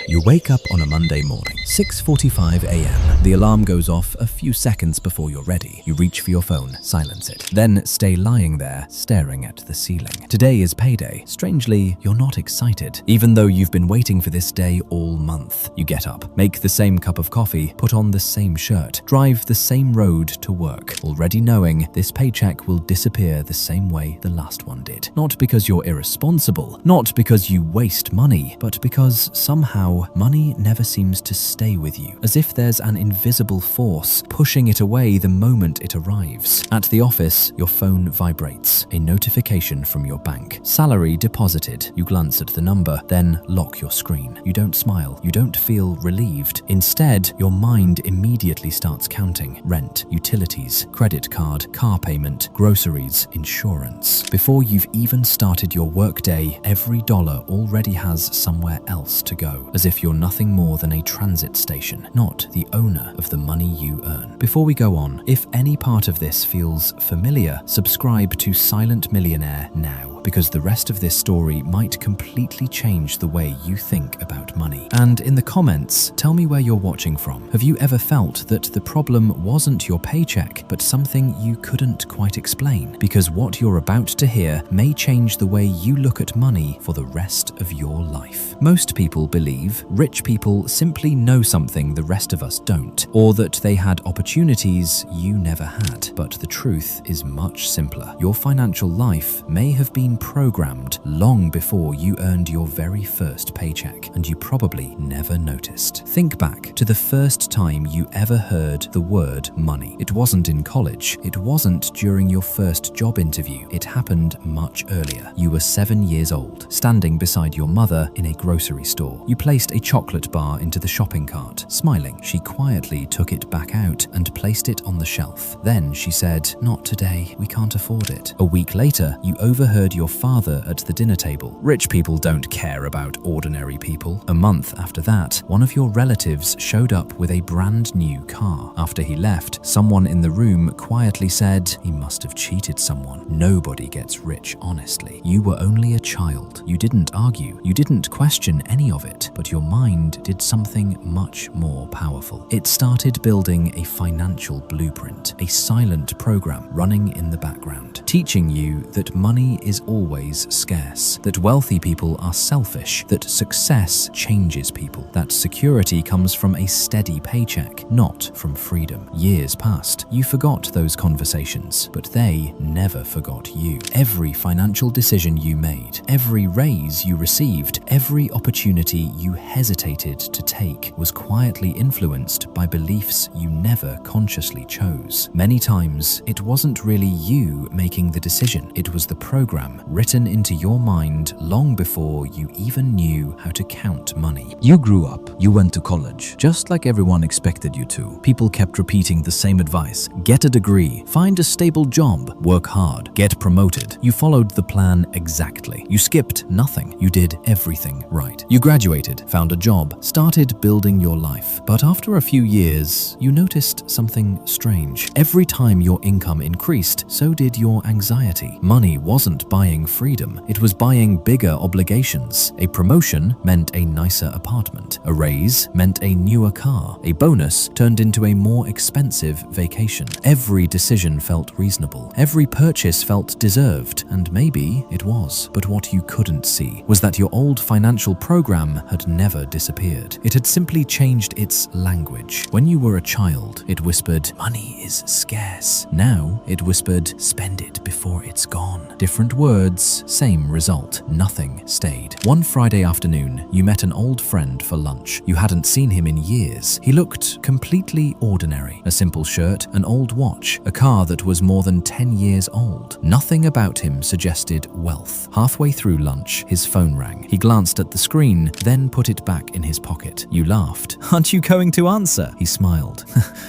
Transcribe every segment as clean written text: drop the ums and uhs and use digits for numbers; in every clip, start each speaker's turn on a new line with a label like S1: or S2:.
S1: You wake up on a Monday morning, 6:45 a.m. The alarm goes off a few seconds before you're ready. You reach for your phone, silence it, then stay lying there, staring at the ceiling. Today is payday. Strangely, you're not excited, even though you've been waiting for this day all month. You get up, make the same cup of coffee, put on the same shirt, drive the same road to work, already knowing this paycheck will disappear the same way the last one did. Not because you're irresponsible, not because you waste money, but because somehow money never seems to stay with you, as if there's an invisible force pushing it away the moment it arrives. At the office, your phone vibrates. A notification from your bank. Salary deposited. You glance at the number, then lock your screen. You don't smile. You don't feel relieved. Instead, your mind immediately starts counting. Rent, utilities, credit card, car payment, groceries, insurance. Before you've even started your workday, every dollar already has somewhere else to go, as if you're nothing more than a transit station, not the owner of the money you earn. Before we go on, if any part of this feels familiar, subscribe to Silent Millionaire now, because the rest of this story might completely change the way you think about money. And in the comments, tell me where you're watching from. Have you ever felt that the problem wasn't your paycheck, but something you couldn't quite explain? Because what you're about to hear may change the way you look at money for the rest of your life. Most people believe rich people simply know something the rest of us don't, or that they had opportunities you never had. But the truth is much simpler. Your financial life may have been programmed long before you earned your very first paycheck, and you probably never noticed. Think back to the first time you ever heard the word money. It wasn't in college. It wasn't during your first job interview. It happened much earlier. You were 7 years old, standing beside your mother in a grocery store. You placed a chocolate bar into the shopping cart. Smiling, she quietly took it back out and placed it on the shelf. Then she said, "Not today, we can't afford it." A week later, you overheard your father at the dinner table. "Rich people don't care about ordinary people." A month after that, one of your relatives showed up with a brand new car. After he left, someone in the room quietly said, "He must have cheated someone." Nobody gets rich honestly. You were only a child. You didn't argue. You didn't question any of it, but your mind did something much more powerful. It started building a financial blueprint, a silent program running in the background, teaching you that money is always scarce, that wealthy people are selfish, that success changes people, that security comes from a steady paycheck, not from freedom. Years passed. You forgot those conversations, but they never forgot you. Every financial decision you made, every raise you received, every opportunity you hesitated to take was quietly influenced by beliefs you never consciously chose. Many times, it wasn't really you making the decision. It was the program written into your mind long before you even knew how to count money.
S2: You grew up, you went to college, just like everyone expected you to. People kept repeating the same advice: get a degree, find a stable job, work hard, get promoted. You followed the plan exactly. You skipped nothing. You did everything right. You graduated, found a job, started building your life. But after a few years, you noticed something strange. Every time your income increased, so did your anxiety. Money wasn't buying freedom. It was buying bigger obligations. A promotion meant a nicer apartment. A raise meant a newer car. A bonus turned into a more expensive vacation. Every decision felt reasonable. Every purchase felt deserved, and maybe it was. But what you couldn't see was that your old financial program had never disappeared. It had simply changed its language. When you were a child, it whispered, "Money is scarce." Now it whispered, "Spend it before it's gone." Different words, same result. Nothing stayed. One Friday afternoon, you met an old friend for lunch. You hadn't seen him in years. He looked completely ordinary. A simple shirt, an old watch, a car that was more than 10 years old. Nothing about him suggested wealth. Halfway through lunch, his phone rang. He glanced at the screen, then put it back in his pocket. You laughed. "Aren't you going to answer?" He smiled.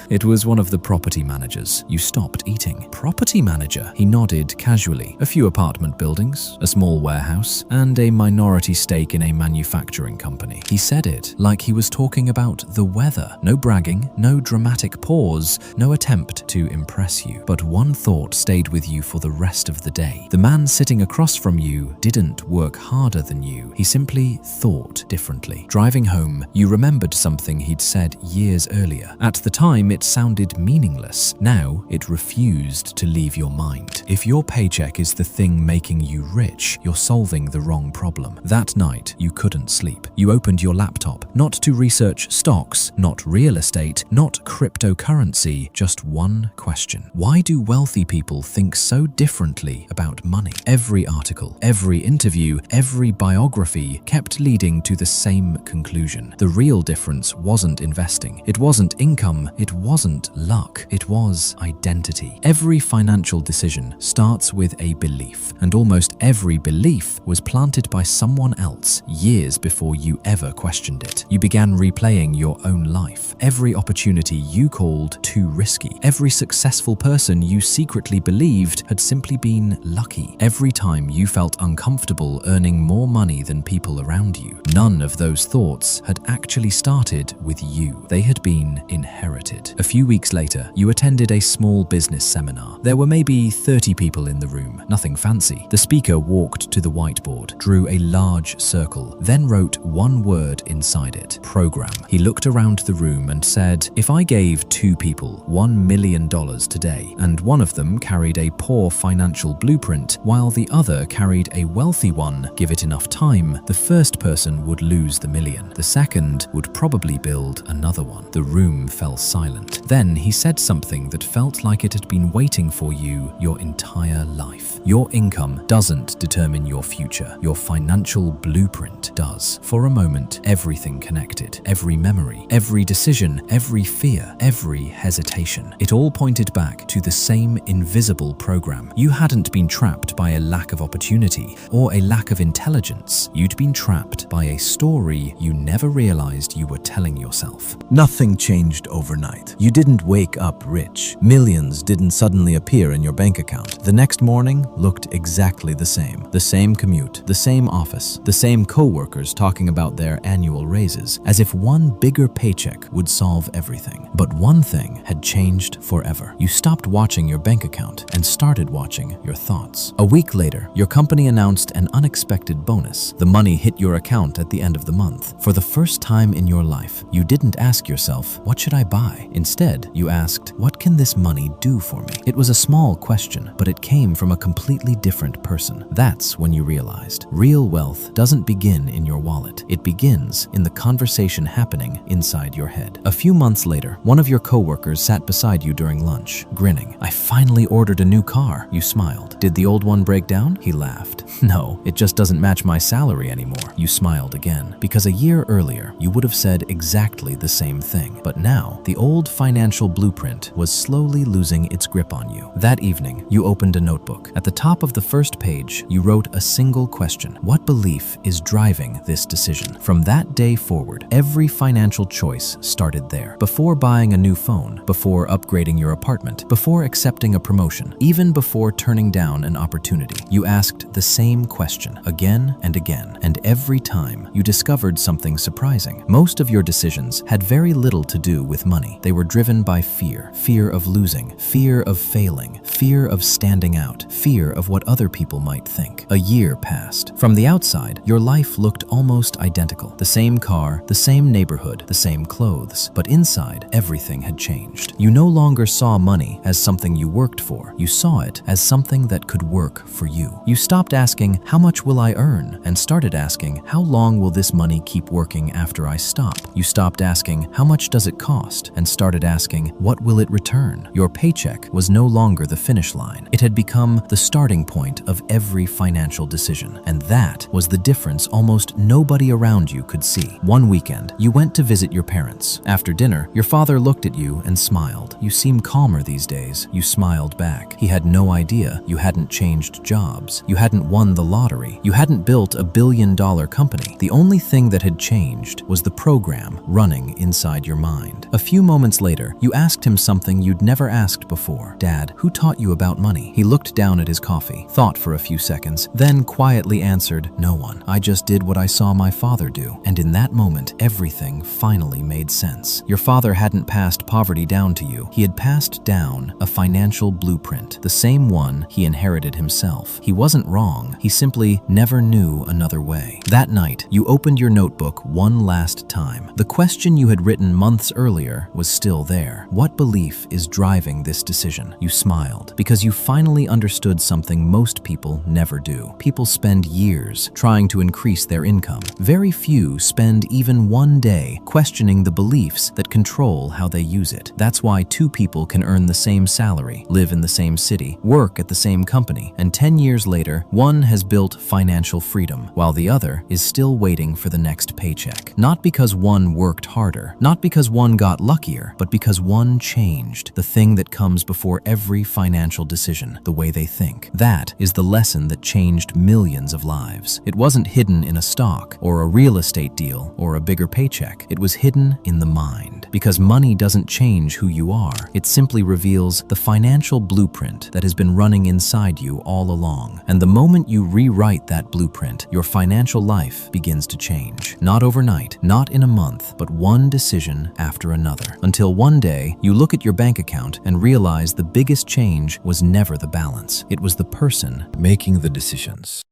S2: It was one of the property managers. You stopped eating. "Property manager?" He nodded casually. "A few apartment buildings, a small warehouse, and a minority stake in a manufacturing company. He said it like he was talking about the weather. No bragging, no dramatic pause, no attempt to impress you. But one thought stayed with you for the rest of the day. The man sitting across from you didn't work harder than you. He simply thought differently. Driving home, you remembered something he'd said years earlier. At the time, it sounded meaningless. Now, it refused to leave your mind. If your paycheck is the thing making you rich, you're solving the wrong problem. That night, you couldn't sleep. You opened your laptop, not to research stocks, not real estate, not cryptocurrency, just one question. Why do wealthy people think so differently about money? Every article, every interview, every biography kept leading to the same conclusion. The real difference wasn't investing. It wasn't income. It wasn't luck. It was identity. Every financial decision starts with a belief, and almost every belief was planted by someone else years before you ever questioned it. You began replaying your own life. Every opportunity you called too risky. Every successful person you secretly believed had simply been lucky. Every time you felt uncomfortable earning more money than people around you. None of those thoughts had actually started with you. They had been inherited. A few weeks later, you attended a small business seminar. There were maybe 30 people in the room, nothing fancy. The speaker walked to the whiteboard, drew a large circle, then wrote one word inside it: program. He looked around the room and said, if I gave two people $1 million today, and one of them carried a poor financial blueprint, while the other carried a wealthy one, give it enough time, the first person would lose the million. The second would probably build another one. The room fell silent. Then he said something that felt like it had been waiting for you your entire life. Your income doesn't determine your future. Your financial blueprint does. For a moment, everything connected. Every memory, every decision, every fear, every hesitation. It all pointed back to the same invisible program. You hadn't been trapped by a lack of opportunity or a lack of intelligence. You'd been trapped by a story you never realized you were telling yourself.
S3: Nothing changed overnight. You didn't wake up rich. Millions didn't suddenly appear in your bank account. The next morning looked exactly the same. The same commute, the same office, the same co-workers talking about their annual raises, as if one bigger paycheck would solve everything. But one thing had changed forever. You stopped watching your bank account and started watching your thoughts. A week later, your company announced an unexpected bonus. The money hit your account at the end of the month. For the first time in your life, you didn't ask yourself, what should I buy? Instead, you asked, what can this money do for me? It was a small question, but it came from a completely different person. That's when you realized real wealth doesn't begin in your wallet. It begins in the conversation happening inside your head. A few months later, one of your coworkers sat beside you during lunch, grinning. I finally ordered a new car. You smiled. Did the old one break down? He laughed. No, it just doesn't match my salary anymore. You smiled again, because a year earlier, you would have said exactly the same thing. But now, the old financial blueprint was slowly losing its grip on you. That evening, you opened a notebook. At the top of the first page, you wrote a single question. What belief is driving this decision? From that day forward, every financial choice started there. Before buying a new phone, before upgrading your apartment, before accepting a promotion, even before turning down an opportunity, you asked the same question again and again. And every time, you discovered something surprising. Most of your decisions had very little to do with money. They were driven by fear. Fear of losing, fear of failing, fear of standing out, fear of what other people might think. A year passed. From the outside, your life looked almost identical. The same car, the same neighborhood, the same clothes. But inside, everything had changed. You no longer saw money as something you worked for. You saw it as something that could work for you. You stopped asking, how much will I earn? And started asking, how long will this money keep working after I stop? You stopped asking, how much does it cost? And started asking, what will it return? Your paycheck was no longer the finish line. It had become the starting point of every financial decision. And that was the difference almost nobody around you could see. One weekend, you went to visit your parents. After dinner, your father looked at you and smiled. You seem calmer these days. You smiled back. He had no idea you hadn't changed jobs. You hadn't won the lottery. You hadn't built a billion-dollar company. The only thing that had changed was the program running inside your mind. A few moments later, you asked him something you'd never asked before. Dad, who taught you about money? He looked down at his coffee, thoughtful
S2: thought for a few seconds, then quietly answered, "No one. I just did what I saw my father do." And in that moment, everything finally made sense. Your father hadn't passed poverty down to you. He had passed down a financial blueprint, the same one he inherited himself. He wasn't wrong. He simply never knew another way. That night, you opened your notebook one last time. The question you had written months earlier was still there. What belief is driving this decision? You smiled because you finally understood something most people never do. People spend years trying to increase their income. Very few spend even one day questioning the beliefs that control how they use it. That's why two people can earn the same salary, live in the same city, work at the same company, and 10 years later, one has built financial freedom, while the other is still waiting for the next paycheck. Not because one worked harder, not because one got luckier, but because one changed the thing that comes before every financial decision, the way they think. That is the lesson that changed millions of lives. It wasn't hidden in a stock or a real estate deal or a bigger paycheck. It was hidden in the mind. Because money doesn't change who you are. It simply reveals the financial blueprint that has been running inside you all along. And the moment you rewrite that blueprint, your financial life begins to change. Not overnight, not in a month, but one decision after another. Until one day, you look at your bank account and realize the biggest change was never the balance. It was the person
S3: Making the decisions.